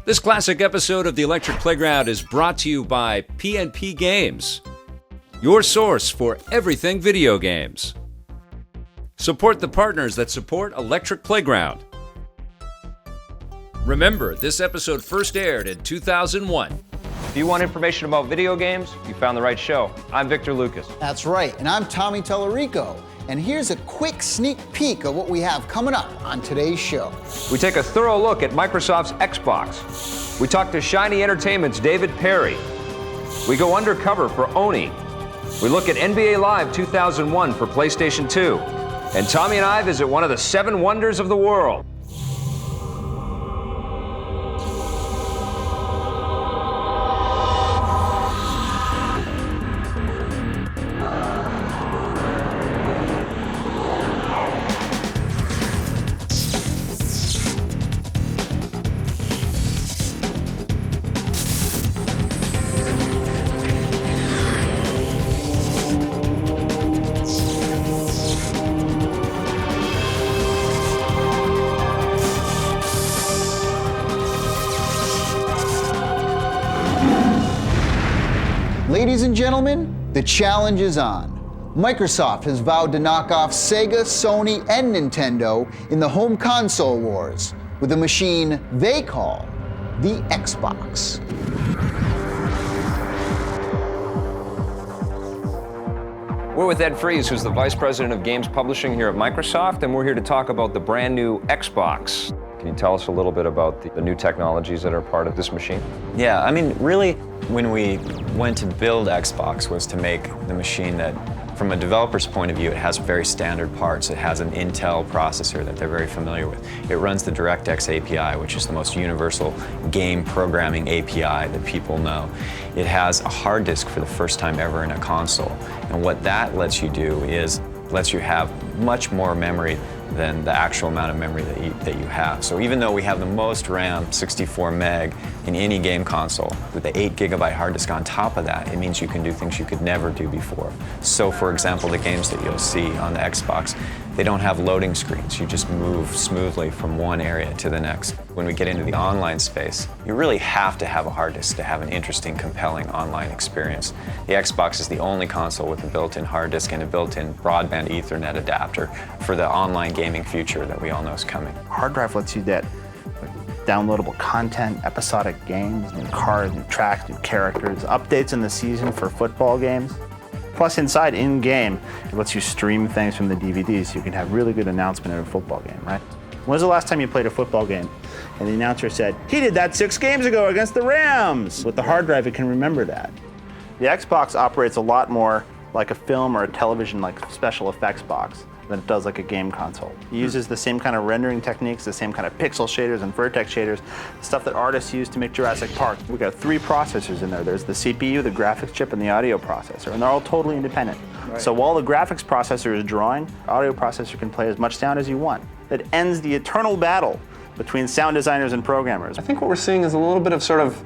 This classic episode of the Electric Playground is brought to you by P&P Games, your source for everything video games. Support the partners that support Electric Playground. Remember, this episode first aired in 2001. If you want information about video games, you found the right show. I'm Victor Lucas. That's right, and I'm Tommy Tellerico. And here's a quick sneak peek of what we have coming up on today's show. We take a thorough look at Microsoft's Xbox. We talk to Shiny Entertainment's David Perry. We go undercover for ONI. We look at NBA Live 2001 for PlayStation 2. And Tommy and I visit one of the 7 wonders of the world. Ladies and gentlemen, the challenge is on. Microsoft has vowed to knock off Sega, Sony, and Nintendo in the home console wars with a machine they call the Xbox. We're with Ed Fries, who's the Vice President of Games Publishing here at Microsoft, and we're here to talk about the brand new Xbox. Can you tell us a little bit about the new technologies that are part of this machine? Yeah, I mean, really, when we went to build Xbox was to make the machine that, from a developer's point of view, it has very standard parts. It has an Intel processor that they're very familiar with. It runs the DirectX API, which is the most universal game programming API that people know. It has a hard disk for the first time ever in a console. And what that lets you do is lets you have much more memory than the actual amount of memory that you have. So even though we have the most RAM, 64 meg, in any game console, with the 8 gigabyte hard disk on top of that, it means you can do things you could never do before. So for example, the games that you'll see on the Xbox, they don't have loading screens. You just move smoothly from one area to the next. When we get into the online space, you really have to have a hard disk to have an interesting, compelling online experience. The Xbox is the only console with a built-in hard disk and a built-in broadband Ethernet adapter for the online gaming future that we all know is coming. Hard drive lets you get downloadable content, episodic games, new cards, new tracks, new characters, updates in the season for football games. Plus inside, in-game, it lets you stream things from the DVD so you can have really good announcement in a football game, right? When was the last time you played a football game and the announcer said, "He did that 6 games ago against the Rams"? With the hard drive, it can remember that. The Xbox operates a lot more like a film or a television, like special effects box, than it does like a game console. It uses the same kind of rendering techniques, the same kind of pixel shaders and vertex shaders, stuff that artists use to make Jurassic Park. We've got 3 processors in there. There's the CPU, the graphics chip, and the audio processor, and they're all totally independent. Right. So while the graphics processor is drawing, the audio processor can play as much sound as you want. That ends the eternal battle between sound designers and programmers. I think what we're seeing is a little bit of sort of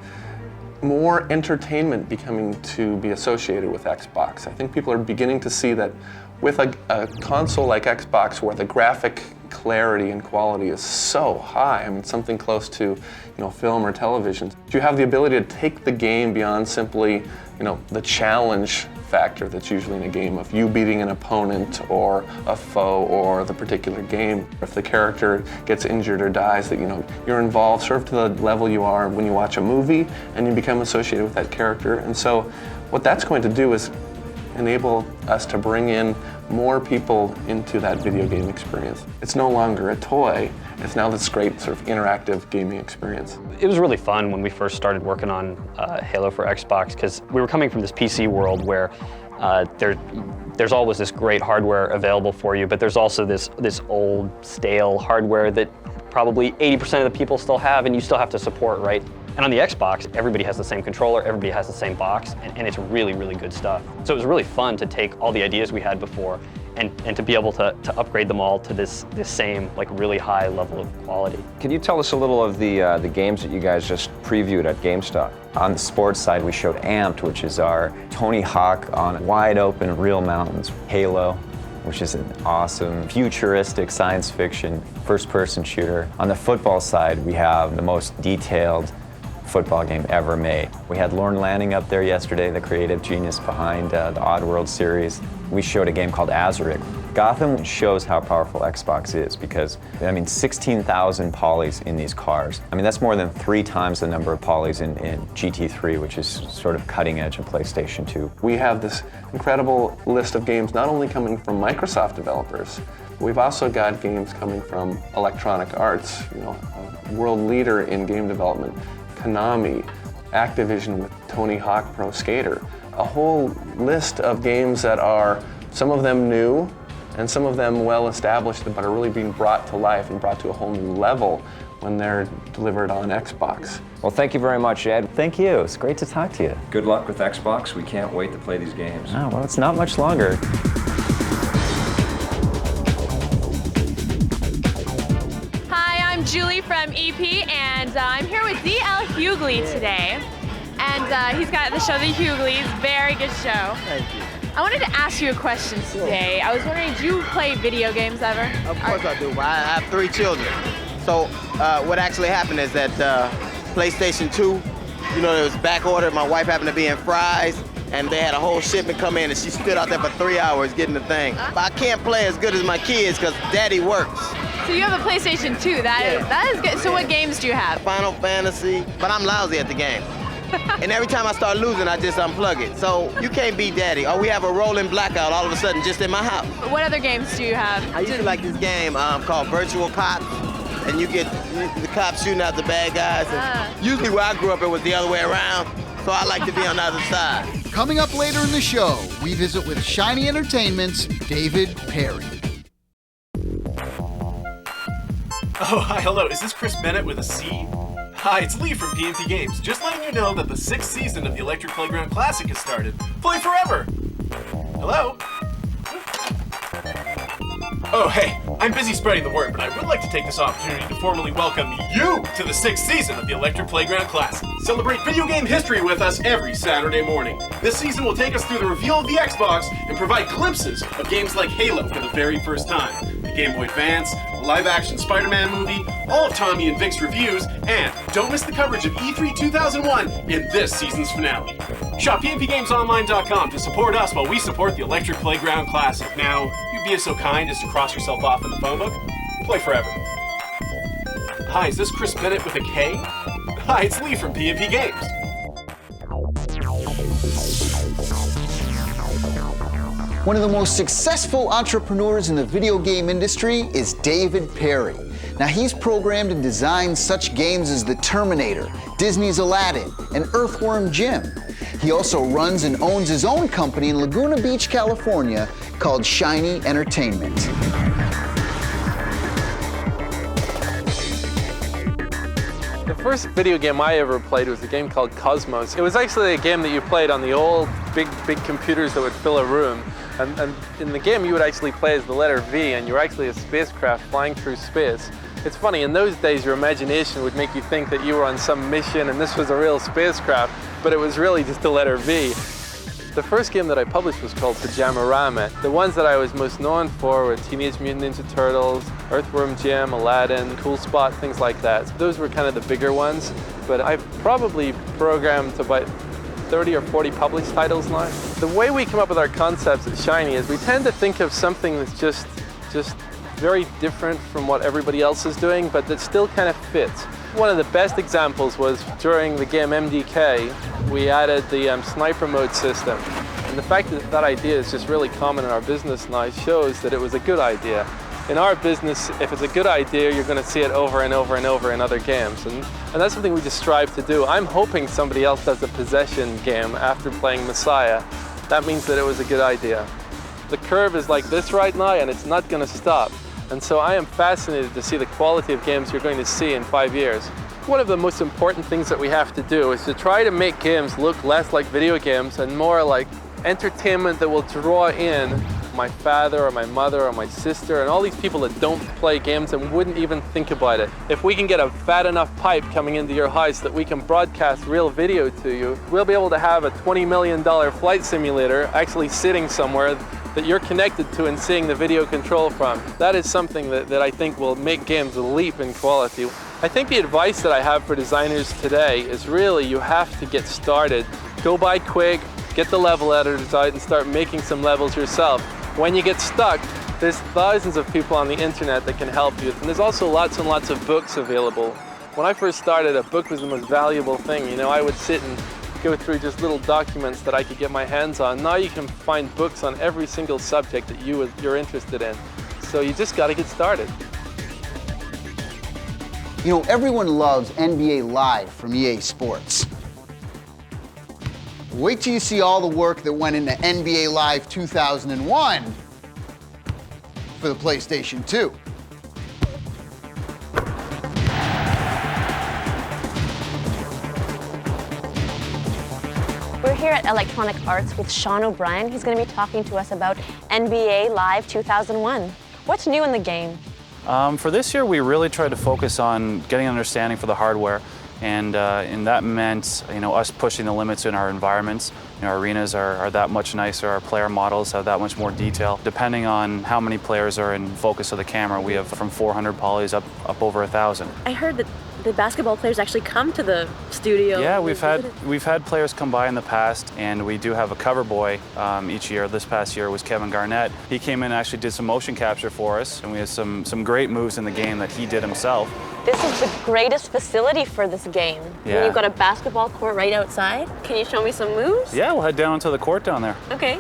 more entertainment becoming to be associated with Xbox. I think people are beginning to see that with a console like Xbox, where the graphic clarity and quality is so high, I mean, something close to, film or television, you have the ability to take the game beyond simply, the challenge factor that's usually in a game of you beating an opponent or a foe or the particular game. If the character gets injured or dies, that you're involved sort of to the level you are when you watch a movie and you become associated with that character. And so what that's going to do is enable us to bring in more people into that video game experience. It's no longer a toy, it's now this great sort of interactive gaming experience. It was really fun when we first started working on Halo for Xbox, because we were coming from this PC world where there's always this great hardware available for you, but there's also this old, stale hardware that probably 80% of the people still have and you still have to support, right? And on the Xbox, everybody has the same controller, everybody has the same box, and it's really, really good stuff. So it was really fun to take all the ideas we had before and to be able to upgrade them all to this same really high level of quality. Can you tell us a little of the games that you guys just previewed at GameStop? On the sports side, we showed Amped, which is our Tony Hawk on wide open real mountains. Halo, which is an awesome futuristic science fiction first-person shooter. On the football side, we have the most detailed football game ever made. We had Lorne Lanning up there yesterday, the creative genius behind the Oddworld series. We showed a game called Azuric. Gotham shows how powerful Xbox is because, 16,000 polys in these cars. That's more than 3 times the number of polys in GT3, which is sort of cutting edge in PlayStation 2. We have this incredible list of games not only coming from Microsoft developers, we've also got games coming from Electronic Arts, a world leader in game development, Konami, Activision with Tony Hawk Pro Skater. A whole list of games that are, some of them new, and some of them well established, but are really being brought to life and brought to a whole new level when they're delivered on Xbox. Well, thank you very much, Ed. Thank you. It's great to talk to you. Good luck with Xbox. We can't wait to play these games. Oh, well, it's not much longer. Hi, I'm Julie from EP, and I'm here with D.L. Hughley today. And he's got the show, The Hughleys. Very good show. Thank you. I wanted to ask you a question today. I was wondering, do you play video games ever? Of course I do. I have 3 children. So what actually happened is that PlayStation 2, there was back order. My wife happened to be in Fry's, and they had a whole shipment come in, and she stood out there for 3 hours getting the thing. But I can't play as good as my kids because Daddy works. So you have a PlayStation 2. That is good. So what games do you have? Final Fantasy, but I'm lousy at the game. And every time I start losing, I just unplug it. So you can't beat Daddy. Or we have a rolling blackout all of a sudden just in my house. What other games do you have? I used to like this game called Virtual Cops. And you get the cops shooting out the bad guys. And usually where I grew up, it was the other way around. So I like to be on the other side. Coming up later in the show, we visit with Shiny Entertainment's David Perry. Oh, hi, hello. Is this Chris Bennett with a C? Hi, it's Lee from PNP Games. Just letting you know that the 6th season of the Electric Playground Classic has started. Play forever! Hello? Oh, hey, I'm busy spreading the word, but I would like to take this opportunity to formally welcome you to the 6th season of the Electric Playground Classic. Celebrate video game history with us every Saturday morning. This season will take us through the reveal of the Xbox and provide glimpses of games like Halo for the very first time, the Game Boy Advance, a live-action Spider-Man movie, all of Tommy and Vic's reviews, and don't miss the coverage of E3 2001 in this season's finale. Shop PNPGamesOnline.com to support us while we support the Electric Playground Classic. Now, you'd be so kind as to cross yourself off in the phone book. Play forever. Hi, is this Chris Bennett with a K? Hi, it's Lee from PNP Games. One of the most successful entrepreneurs in the video game industry is David Perry. Now, he's programmed and designed such games as The Terminator, Disney's Aladdin, and Earthworm Jim. He also runs and owns his own company in Laguna Beach, California, called Shiny Entertainment. The first video game I ever played was a game called Cosmos. It was actually a game that you played on the old big computers that would fill a room. And in the game you would actually play as the letter V, and you were actually a spacecraft flying through space. It's funny, in those days your imagination would make you think that you were on some mission and this was a real spacecraft, but it was really just the letter V. The first game that I published was called Pajama-Rama. The ones that I was most known for were Teenage Mutant Ninja Turtles, Earthworm Jim, Aladdin, Cool Spot, things like that. So those were kind of the bigger ones, but I've probably programmed about 30 or 40 published titles now. The way we come up with our concepts at Shiny is we tend to think of something that's just very different from what everybody else is doing, but that still kind of fits. One of the best examples was during the game MDK, we added the sniper mode system. And the fact that that idea is just really common in our business now shows that it was a good idea. In our business, if it's a good idea, you're going to see it over and over and over in other games. And that's something we just strive to do. I'm hoping somebody else does a possession game after playing Messiah. That means that it was a good idea. The curve is like this right now, and it's not going to stop. And so I am fascinated to see the quality of games you're going to see in 5 years. One of the most important things that we have to do is to try to make games look less like video games and more like entertainment that will draw in my father or my mother or my sister and all these people that don't play games and wouldn't even think about it. If we can get a fat enough pipe coming into your house that we can broadcast real video to you, we'll be able to have a $20 million flight simulator actually sitting somewhere that you're connected to and seeing the video control from. That is something that I think will make games leap in quality. I think the advice that I have for designers today is really you have to get started. Go buy Quig, get the level editors out and start making some levels yourself. When you get stuck, there's thousands of people on the internet that can help you. And there's also lots and lots of books available. When I first started, a book was the most valuable thing. You know, I would sit and go through just little documents that I could get my hands on. Now you can find books on every single subject that you're interested in. So you just got to get started. You know, everyone loves NBA Live from EA Sports. Wait till you see all the work that went into NBA Live 2001 for the PlayStation 2. We're here at Electronic Arts with Sean O'Brien. He's going to be talking to us about NBA Live 2001. What's new in the game? For this year, we really tried to focus on getting an understanding for the hardware, and that meant, you know, us pushing the limits in our environments. You know, our arenas are that much nicer. Our player models have that much more detail. Depending on how many players are in focus of the camera, we have from 400 polys up over 1,000. I heard that the basketball players actually come to the studio. Yeah, we've had players come by in the past, and we do have a cover boy each year. This past year was Kevin Garnett. He came in and actually did some motion capture for us, and we had some great moves in the game that he did himself. This is the greatest facility for this game. Yeah. And you've got a basketball court right outside. Can you show me some moves? Yeah, we'll head down to the court down there. Okay.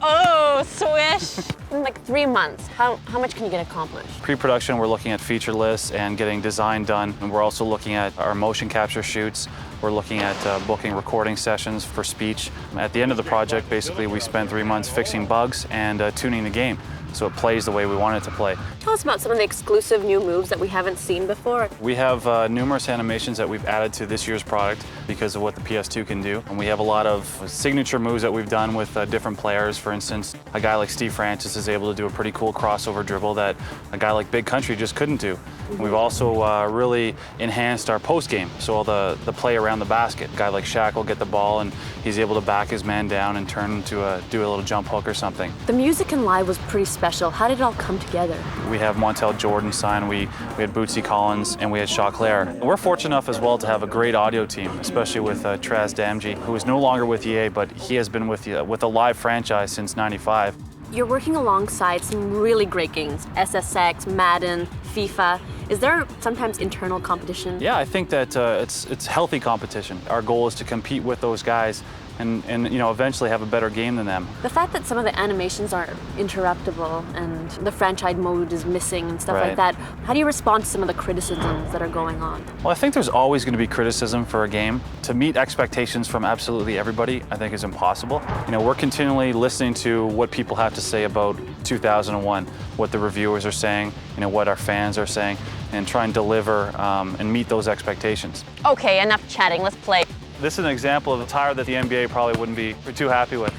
Oh, swish! In like 3 months, how much can you get accomplished? Pre-production, we're looking at feature lists and getting design done. And we're also looking at our motion capture shoots. We're looking at booking recording sessions for speech. At the end of the project, basically, we spent 3 months fixing bugs and tuning the game so it plays the way we want it to play. Tell us about some of the exclusive new moves that we haven't seen before. We have numerous animations that we've added to this year's product because of what the PS2 can do. And we have a lot of signature moves that we've done with different players. For instance, a guy like Steve Francis is able to do a pretty cool crossover dribble that a guy like Big Country just couldn't do. We've also really enhanced our post game, so all the play around the basket. A guy like Shaq will get the ball and he's able to back his man down and turn to do a little jump hook or something. The music in Live was pretty special. How did it all come together? We have Montel Jordan signed, we had Bootsy Collins, and we had Shaw Claire. We're fortunate enough as well to have a great audio team, especially with Traz Damji, who is no longer with EA, but he has been with the Live franchise since '95. You're working alongside some really great games, SSX, Madden, FIFA. Is there sometimes internal competition? Yeah, I think that it's healthy competition. Our goal is to compete with those guys and you know, eventually have a better game than them. The fact that some of the animations are interruptible and the franchise mode is missing and stuff like that, how do you respond to some of the criticisms that are going on? Well, I think there's always going to be criticism for a game. To meet expectations from absolutely everybody, I think is impossible. You know, we're continually listening to what people have to say about 2001, what the reviewers are saying, you know, what our fans are saying, and try and deliver and meet those expectations. Okay, enough chatting, let's play. This is an example of a tire that the NBA probably wouldn't be too happy with.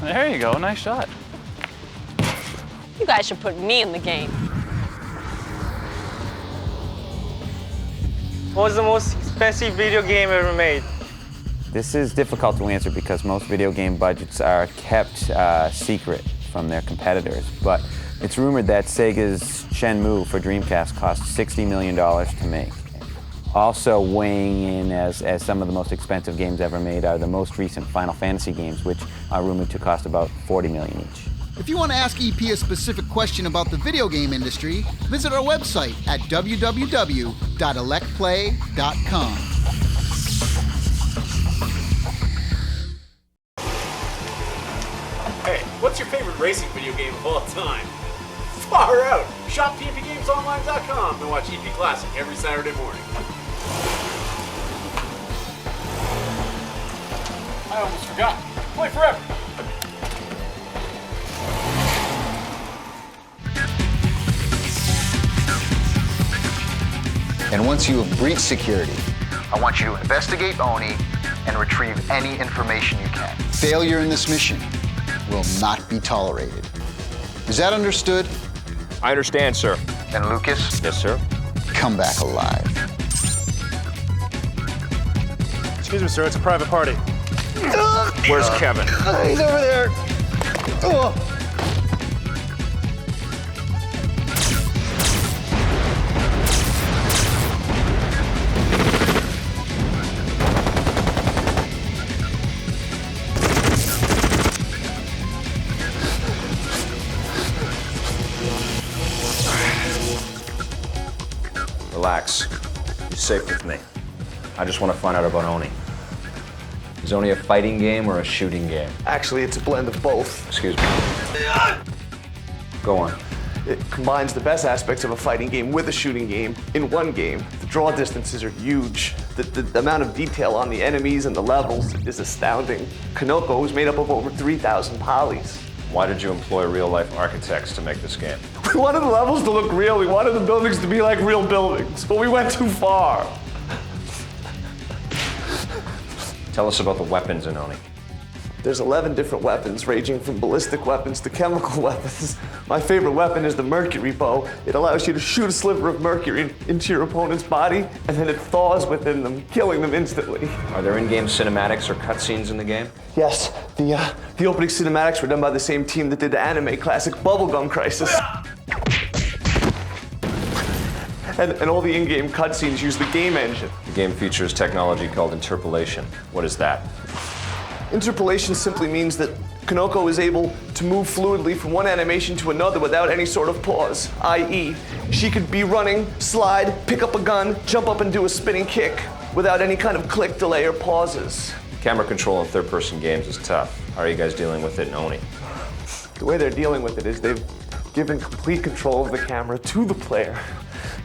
There you go, nice shot. You guys should put me in the game. What was the most expensive video game ever made? This is difficult to answer because most video game budgets are kept secret from their competitors, but it's rumored that Sega's Shenmue for Dreamcast cost $60 million to make. Also weighing in as some of the most expensive games ever made are the most recent Final Fantasy games, which are rumored to cost about $40 million each. If you want to ask EP a specific question about the video game industry, visit our website at www.electplay.com. Hey, what's your favorite racing video game of all time? Far out! Shop epgamesonline.com and watch EP Classic every Saturday morning. I almost forgot. Play forever! And once you have breached security, I want you to investigate ONI and retrieve any information you can. Failure in this mission will not be tolerated. Is that understood? I understand, sir. And Lucas? Yes, sir. Come back alive. Excuse me, sir, it's a private party. Where's Kevin? He's over there. Oh. Relax. You're safe with me. I just want to find out about ONI. Is ONI a fighting game or a shooting game? Actually, it's a blend of both. Excuse me. Go on. It combines the best aspects of a fighting game with a shooting game in one game. The draw distances are huge. The amount of detail on the enemies and the levels is astounding. Kanoko is made up of over 3,000 polys. Why did you employ real-life architects to make this game? We wanted the levels to look real. We wanted the buildings to be like real buildings, but we went too far. Tell us about the weapons in ONI. There's 11 different weapons, ranging from ballistic weapons to chemical weapons. My favorite weapon is the mercury bow. It allows you to shoot a sliver of mercury into your opponent's body, and then it thaws within them, killing them instantly. Are there in-game cinematics or cutscenes in the game? Yes, the opening cinematics were done by the same team that did the anime classic Bubblegum Crisis. And all the in-game cutscenes use the game engine. The game features technology called interpolation. What is that? Interpolation simply means that Kanoko is able to move fluidly from one animation to another without any sort of pause, i.e., she could be running, slide, pick up a gun, jump up and do a spinning kick without any kind of click, delay, or pauses. Camera control in third-person games is tough. How are you guys dealing with it in ONI? The way they're dealing with it is they've given complete control of the camera to the player.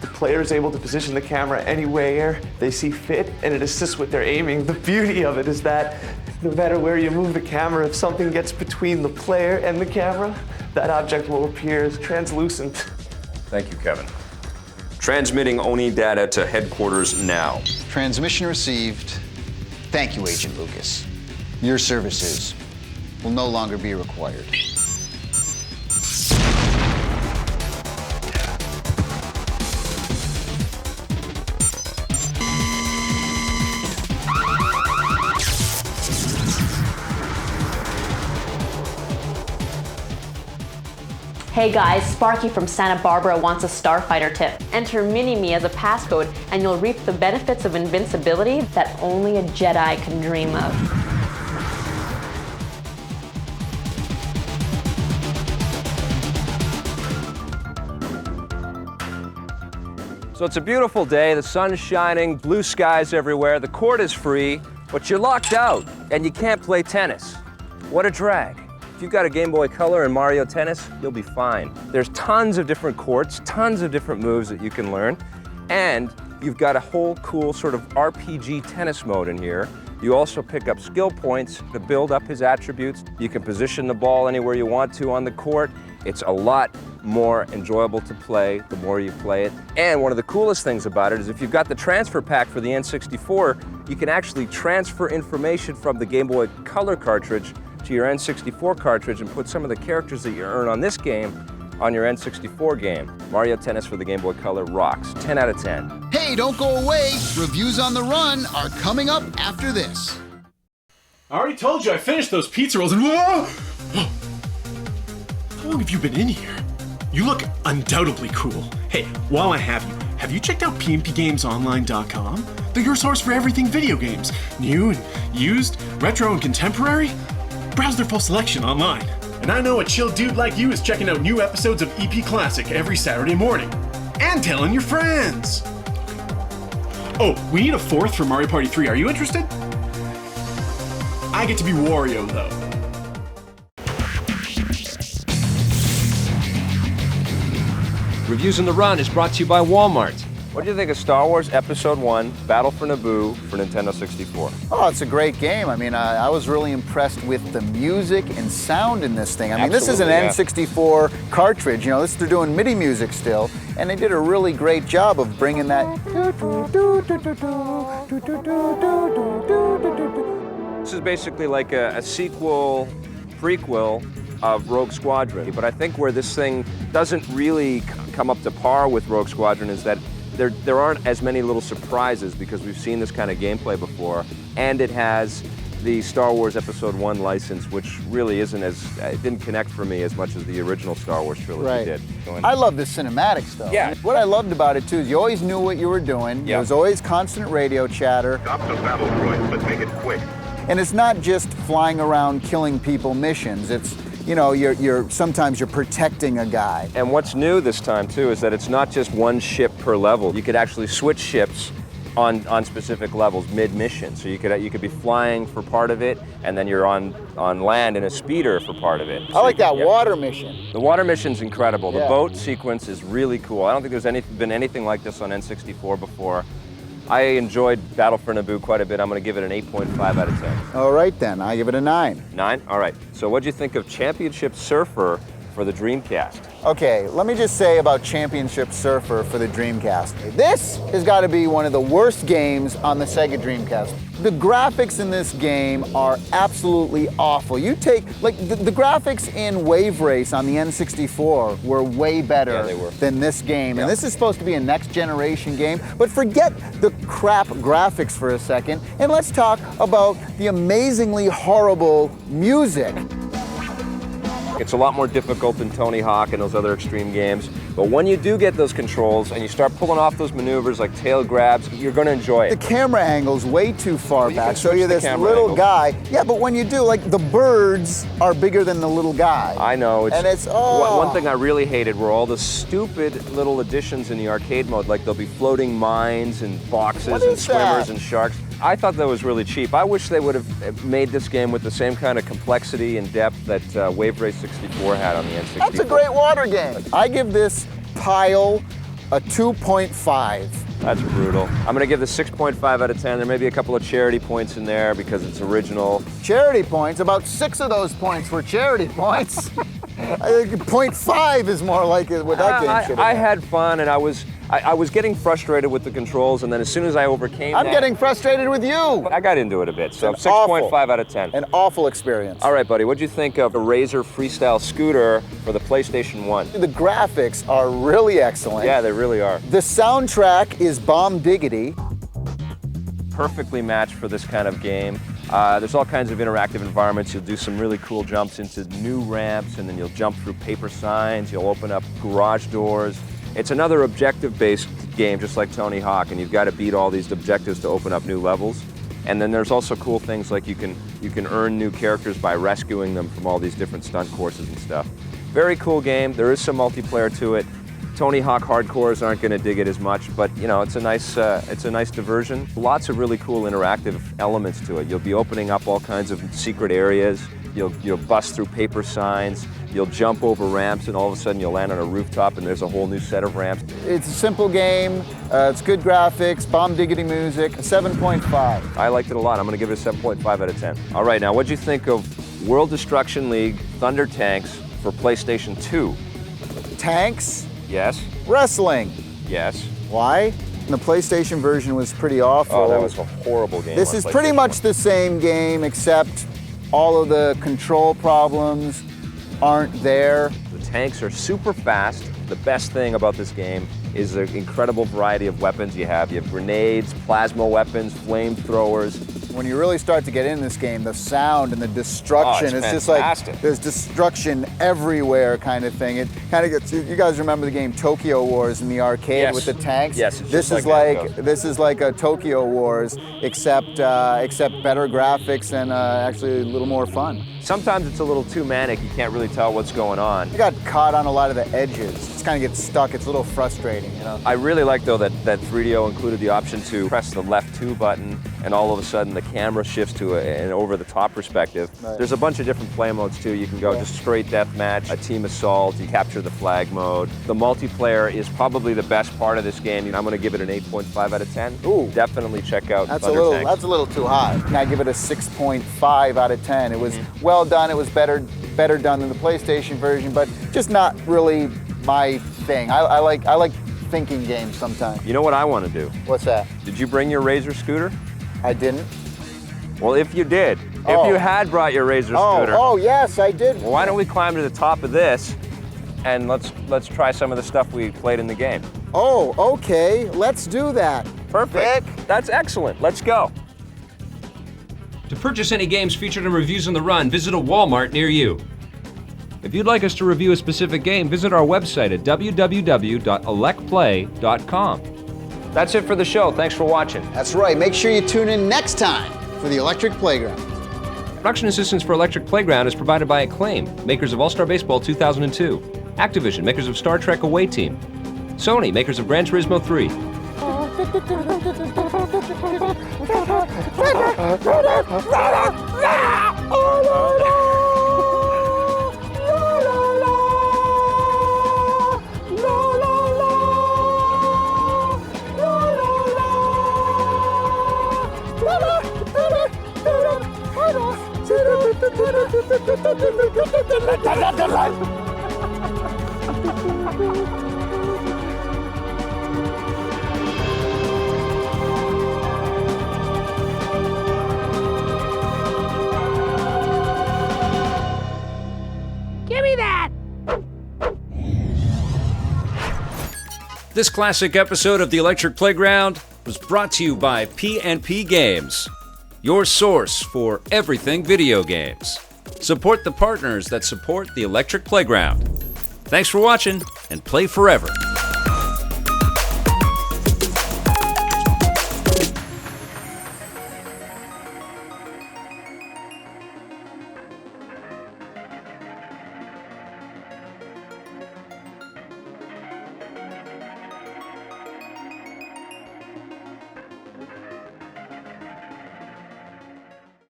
The player is able to position the camera anywhere they see fit, and it assists with their aiming. The beauty of it is that no matter where you move the camera, if something gets between the player and the camera, that object will appear as translucent. Thank you, Kevin. Transmitting ONI data to headquarters now. Transmission received. Thank you, Agent Lucas. Your services will no longer be required. Hey guys, Sparky from Santa Barbara wants a Starfighter tip. Enter Mini-Me as a passcode and you'll reap the benefits of invincibility that only a Jedi can dream of. So it's a beautiful day, the sun's shining, blue skies everywhere, the court is free, but you're locked out and you can't play tennis. What a drag. If you've got a Game Boy Color and Mario Tennis, you'll be fine. There's tons of different courts, tons of different moves that you can learn, and you've got a whole cool sort of RPG tennis mode in here. You also pick up skill points to build up his attributes. You can position the ball anywhere you want to on the court. It's a lot more enjoyable to play the more you play it. And one of the coolest things about it is if you've got the transfer pack for the N64, you can actually transfer information from the Game Boy Color cartridge to your N64 cartridge and put some of the characters that you earn on this game on your N64 game. Mario Tennis for the Game Boy Color rocks. 10 out of 10. Hey, don't go away. Reviews on the Run are coming up after this. I already told you I finished those pizza rolls and whoa! How long have you been in here? You look undoubtedly cool. Hey, while I have you checked out pnpgamesonline.com? They're your source for everything video games. New and used, retro and contemporary. Browse their full selection online. And I know a chill dude like you is checking out new episodes of EP Classic every Saturday morning. And telling your friends. Oh, we need a fourth for Mario Party 3. Are you interested? I get to be Wario, though. Reviews on the Run is brought to you by Walmart. What do you think of Star Wars Episode 1, Battle for Naboo for Nintendo 64? Oh, it's a great game. I mean, I was really impressed with the music and sound in this thing. I mean, this is an N64 cartridge. You know, they're doing MIDI music still, and they did a really great job of bringing that. This is basically like a sequel, prequel of Rogue Squadron. But I think where this thing doesn't really come up to par with Rogue Squadron is that there aren't as many little surprises because we've seen this kind of gameplay before, and it has the Star Wars Episode 1 license, which really isn't it didn't connect for me as much as the original Star Wars trilogy did. I love the cinematics, though. Yeah. What I loved about it, too, is you always knew what you were doing. There was always constant radio chatter. Stop the battle droids, but make it quick. And it's not just flying around killing people missions. It's you know, sometimes you're protecting a guy. And what's new this time too is that it's not just one ship per level. You could actually switch ships on specific levels mid-mission. So you could be flying for part of it, and then you're on land in a speeder for part of it. I like that water mission. The water mission's incredible. Yeah. The boat sequence is really cool. I don't think there's been anything like this on N64 before. I enjoyed Battle for Naboo quite a bit. I'm going to give it an 8.5 out of 10. All right then, I give it a 9. 9? All right. So what'd you think of Championship Surfer for the Dreamcast? Okay, let me just say about Championship Surfer for the Dreamcast. This has got to be one of the worst games on the Sega Dreamcast. The graphics in this game are absolutely awful. You take, like, the graphics in Wave Race on the N64 were way better than this game. And this is supposed to be a next generation game, but forget the crap graphics for a second, and let's talk about the amazingly horrible music. It's a lot more difficult than Tony Hawk and those other extreme games. But when you do get those controls and you start pulling off those maneuvers like tail grabs, you're going to enjoy it. The camera angle's way too far back, so you're this little little guy. Yeah, but when you do, like, the birds are bigger than the little guy. I know. And it's, oh. One thing I really hated were all the stupid little additions in the arcade mode, like there'll be floating mines and boxes and swimmers and sharks. I thought that was really cheap. I wish they would have made this game with the same kind of complexity and depth that Wave Race 64 had on the N64. That's a great water game. I give this pile a 2.5. That's brutal. I'm going to give this 6.5 out of 10. There may be a couple of charity points in there because it's original. Charity points? About 6 of those points were charity points. I think 0.5 is more like it what that game should have. I had fun, and I was getting frustrated with the controls, and then as soon as I overcame that... I'm getting frustrated with you! I got into it a bit, so 6.5 out of 10. An awful experience. All right, buddy, what'd you think of the Razor Freestyle Scooter for the PlayStation 1? The graphics are really excellent. Yeah, they really are. The soundtrack is bomb diggity. Perfectly matched for this kind of game. There's all kinds of interactive environments. You'll do some really cool jumps into new ramps, and then you'll jump through paper signs. You'll open up garage doors. It's another objective-based game, just like Tony Hawk, and you've got to beat all these objectives to open up new levels. And then there's also cool things like you can earn new characters by rescuing them from all these different stunt courses and stuff. Very cool game. There is some multiplayer to it. Tony Hawk hardcores aren't going to dig it as much, but you know, it's a nice diversion. Lots of really cool interactive elements to it. You'll be opening up all kinds of secret areas. You'll bust through paper signs. You'll jump over ramps, and all of a sudden you'll land on a rooftop, and there's a whole new set of ramps. It's a simple game. It's good graphics, bomb diggity music. 7.5. I liked it a lot. I'm going to give it a 7.5 out of 10. All right, now what'd you think of World Destruction League Thunder Tanks for PlayStation 2? Tanks? Yes. Wrestling? Yes. Why? The PlayStation version was pretty awful. Oh, that was a horrible game. This is pretty much the same game, except all of the control problems aren't there. The tanks are super fast. The best thing about this game is the incredible variety of weapons you have. You have grenades, plasma weapons, flamethrowers. When you really start to get in this game, the sound and the destruction, it's just like there's destruction everywhere kind of thing. It kind of gets, you guys remember the game Tokyo Wars in the arcade with the tanks? Yes, this is like a Tokyo Wars, except better graphics and actually a little more fun. Sometimes it's a little too manic. You can't really tell what's going on. I got caught on a lot of the edges. Just kind of get stuck. It's a little frustrating, you know? I really like, though, that 3DO included the option to press the left 2 button, and all of a sudden the camera shifts to an over-the-top perspective. Right. There's a bunch of different play modes, too. You can go just straight deathmatch, a team assault, you capture the flag mode. The multiplayer is probably the best part of this game. I'm going to give it an 8.5 out of 10. Ooh. Definitely check out Thunder Tanks. That's a little too high. I give it a 6.5 out of 10. It was well done. It was better done than the PlayStation version, but just not really my thing. I like thinking games sometimes. You know what I want to do? What's that? Did you bring your Razor scooter? I didn't. Well, if you did, if you had brought your Razor scooter. Oh, yes, I did. Well, why don't we climb to the top of this, and let's try some of the stuff we played in the game. Oh, okay. Let's do that. Perfect. Vic? That's excellent. Let's go. To purchase any games featured in Reviews on the Run, visit a Walmart near you. If you'd like us to review a specific game, visit our website at www.electplay.com. That's it for the show. Thanks for watching. That's right. Make sure you tune in next time for the Electric Playground. Production assistance for Electric Playground is provided by Acclaim, makers of All-Star Baseball 2002. Activision, makers of Star Trek Away Team. Sony, makers of Gran Turismo 3. Give me that! This classic episode of the Electric Playground was brought to you by PNP Games, your source for everything video games. Support the partners that support the Electric Playground. Thanks for watching, and play forever.